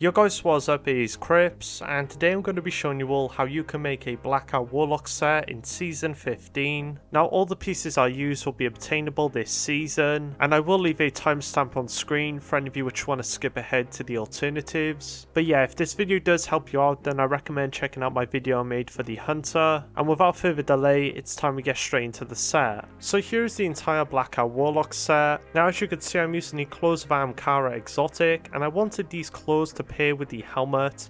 Yo guys, what's up, is Krypz, and today I'm going to be showing you all how you can make a Blackout Warlock set in Season 15. Now all the pieces I use will be obtainable this season, and I will leave a timestamp on screen for any of you which want to skip ahead to the alternatives. But yeah, if this video does help you out, then I recommend checking out my video I made for the Hunter, and without further delay, it's time we get straight into the set. So here's the entire Blackout Warlock set. Now as you can see, I'm using the Claws of Ahamkara exotic, and I wanted these claws to pair with the helmet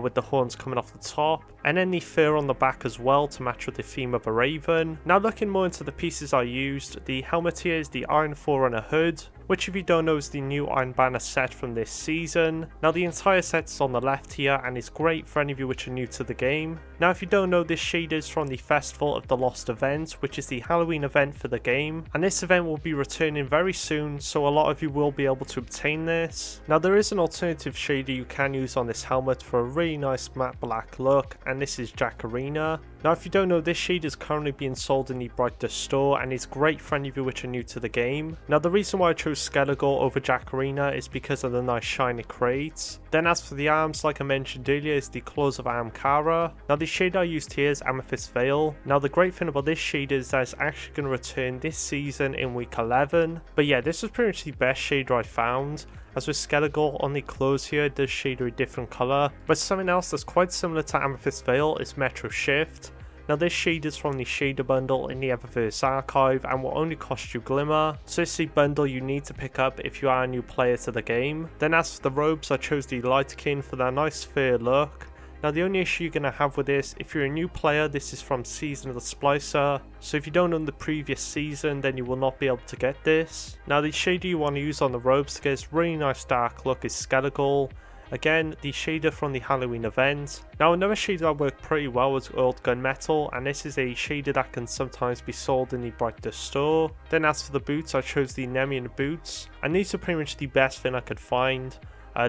with the horns coming off the top, and then the fur on the back as well to match with the theme of a raven. Now looking more into the pieces I used, the helmet here is the Iron Forerunner hood, which if you don't know is the new Iron Banner set from this season. Now the entire set is on the left here and is great for any of you which are new to the game. Now if you don't know, this shade is from the Festival of the Lost event, which is the Halloween event for the game, and this event will be returning very soon, so a lot of you will be able to obtain this. Now there is an alternative shader you can use on this helmet for a really nice matte black look, and this is Jacarina. Now if you don't know, this shade is currently being sold in the Bright Dust store and is great for any of you which are new to the game. Now the reason why I chose Skele-ghaul over Jacarina is because of the nice shiny crates. Then as for the arms, like I mentioned earlier, is the Claws of Ahamkara. Now the shade I used here is Amethyst Veil. Now the great thing about this shade is that it's actually going to return this season in week 11. But yeah, this was pretty much the best shader I found. As with Skele-ghaul, on the clothes here, it does shader a different colour, but something else that's quite similar to Amethyst Veil is Metro Shift. Now this shade is from the shader bundle in the Eververse archive and will only cost you Glimmer, so it's the bundle you need to pick up if you are a new player to the game. Then as for the robes, I chose the Lightkin for that nice fair look. Now the only issue you're going to have with this, if you're a new player, this is from Season of the Splicer, so if you don't own the previous season, then you will not be able to get this. Now the shader you want to use on the robes to get this really nice dark look is Skele-ghaul. Again, the shader from the Halloween event. Now another shader that worked pretty well was Oiled Gunmetal, and this is a shader that can sometimes be sold in the Bright Dust store. Then as for the boots, I chose the Nemean boots, and these are pretty much the best thing I could find.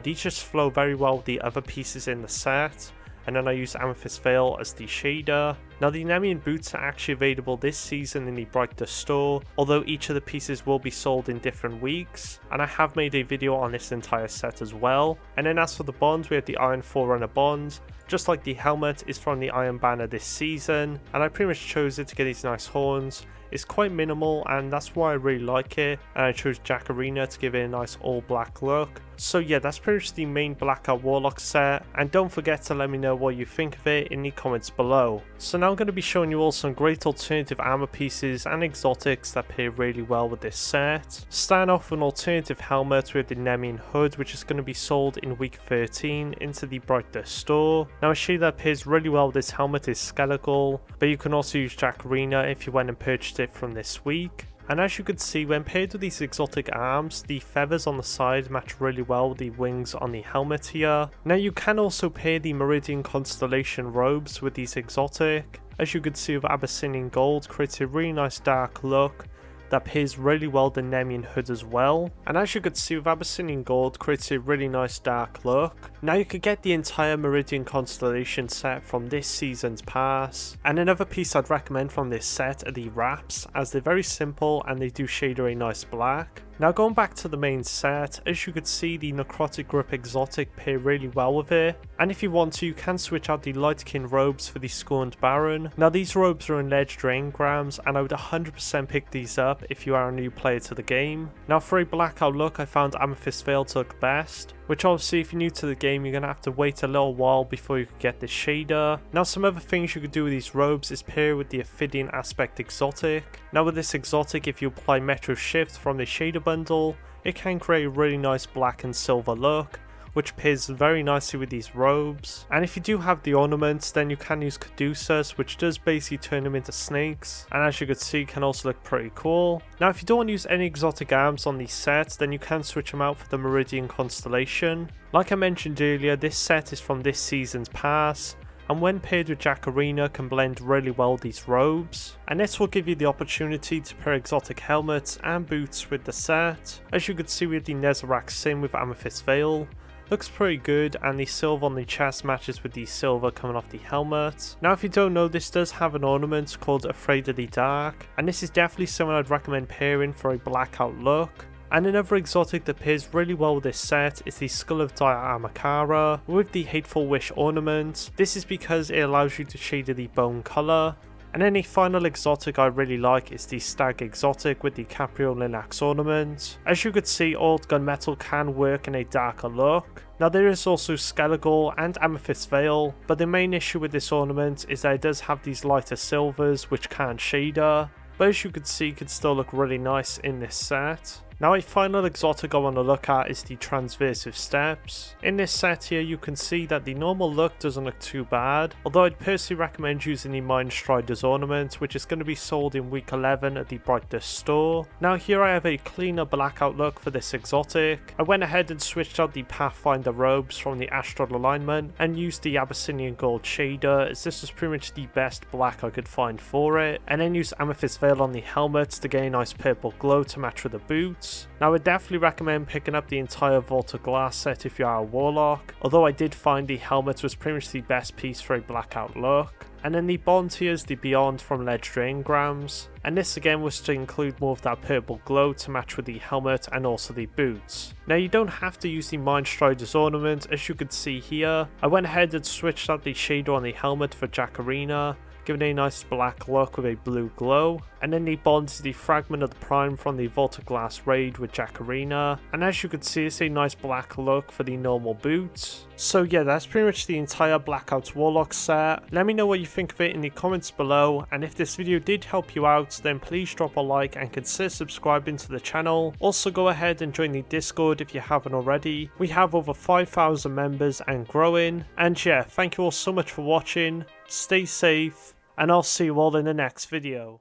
These just flow very well with the other pieces in the set. And then I use Amethyst Veil as the shader. Now the Namean boots are actually available this season in the Bright Dust store, although each of the pieces will be sold in different weeks, and I have made a video on this entire set as well. And then as for the bonds, we have the Iron Forerunner bond. Just like the helmet is from the Iron Banner this season, and I pretty much chose it to get these nice horns. It's quite minimal and that's why I really like it, and I chose Jacarina to give it a nice all black look. So yeah, that's pretty much the main Blackout Warlock set, and don't forget to let me know what you think of it in the comments below. So now I'm going to be showing you all some great alternative armor pieces and exotics that pair really well with this set. Starting off with an alternative helmet with the Nemean hood, which is going to be sold in week 13 into the Bright Dust store. Now a shade that pairs really well with this helmet is Skele-ghaul, but you can also use Jacarina if you went and purchased it from this week. And as you can see, when paired with these exotic arms, the feathers on the side match really well with the wings on the helmet here. Now you can also pair the Meridian Constellation robes with these exotic. As you can see, with Abyssinian Gold creates a really nice dark look that pairs really well the Nemean hood as well. And as you can see, with Abyssinian Gold creates a really nice dark look. Now you could get the entire Meridian Constellation set from this season's pass. And another piece I'd recommend from this set are the wraps, as they're very simple and they do shader a nice black. Now going back to the main set, as you could see, the Necrotic Grip exotic pair really well with it, and if you want to, you can switch out the Lightkin robes for the Scorned Baron. Now these robes are in legendary engrams, and I would 100% pick these up if you are a new player to the game. Now for a blackout look, I found Amethyst Veil to look best, which obviously if you're new to the game, you're going to have to wait a little while before you can get this shader. Now some other things you could do with these robes is pair with the Ophidian Aspect exotic. Now with this exotic, if you apply Metro Shift from the shader bundle, it can create a really nice black and silver look, which pairs very nicely with these robes. And if you do have the ornaments, then you can use Caduceus, which does basically turn them into snakes, and as you can see, can also look pretty cool. Now if you don't want to use any exotic arms on these sets, then you can switch them out for the Meridian Constellation. Like I mentioned earlier, this set is from this season's pass, and when paired with Jacarina can blend really well with these robes, and this will give you the opportunity to pair exotic helmets and boots with the set. As you can see, we have the Nezarec Sim with Amethyst Veil. Looks pretty good, and the silver on the chest matches with the silver coming off the helmet. Now if you don't know, this does have an ornament called Afraid of the Dark, and this is definitely something I'd recommend pairing for a blackout look. And another exotic that pairs really well with this set is the Skull of Ahamkara with the Hateful Wish ornament. This is because it allows you to shade the bone colour. And then the final exotic I really like is the Stag exotic with the Caprio Linux ornament. As you could see, old gunmetal can work in a darker look. Now there is also Skele-ghaul and Amethyst veil, but the main issue with this ornament is that it does have these lighter silvers which can't shader, but as you can see, it could still look really nice in this set. Now a final exotic I want to look at is the Transversive steps. In this set here you can see that the normal look doesn't look too bad, although I'd personally recommend using the Mindstriders ornament, which is going to be sold in week 11 at the Brightest store. Now here I have a cleaner blackout look for this exotic. I went ahead and switched out the Pathfinder robes from the Astral Alignment and used the Abyssinian Gold shader, as this was pretty much the best black I could find for it, and then used Amethyst veil on the helmet to gain a nice purple glow to match with the boots. Now I would definitely recommend picking up the entire Vault of Glass set if you are a Warlock, although I did find the helmet was pretty much the best piece for a blackout look. And then the bond here is the Beyond from Legendary Engrams, and this again was to include more of that purple glow to match with the helmet and also the boots. Now you don't have to use the Mindstriders ornament, as you can see here. I went ahead and switched out the shader on the helmet for Jacarina, giving a nice black look with a blue glow. And then the bond is the Fragment of the Prime from the Vault of Glass raid with Jacarina, and as you can see it's a nice black look for the normal boots. So yeah, that's pretty much the entire Blackout Warlock set. Let me know what you think of it in the comments below, and if this video did help you out then please drop a like and consider subscribing to the channel. Also go ahead and join the Discord if you haven't already. We have over 5,000 members and growing. And yeah, thank you all so much for watching, stay safe, and I'll see you all in the next video.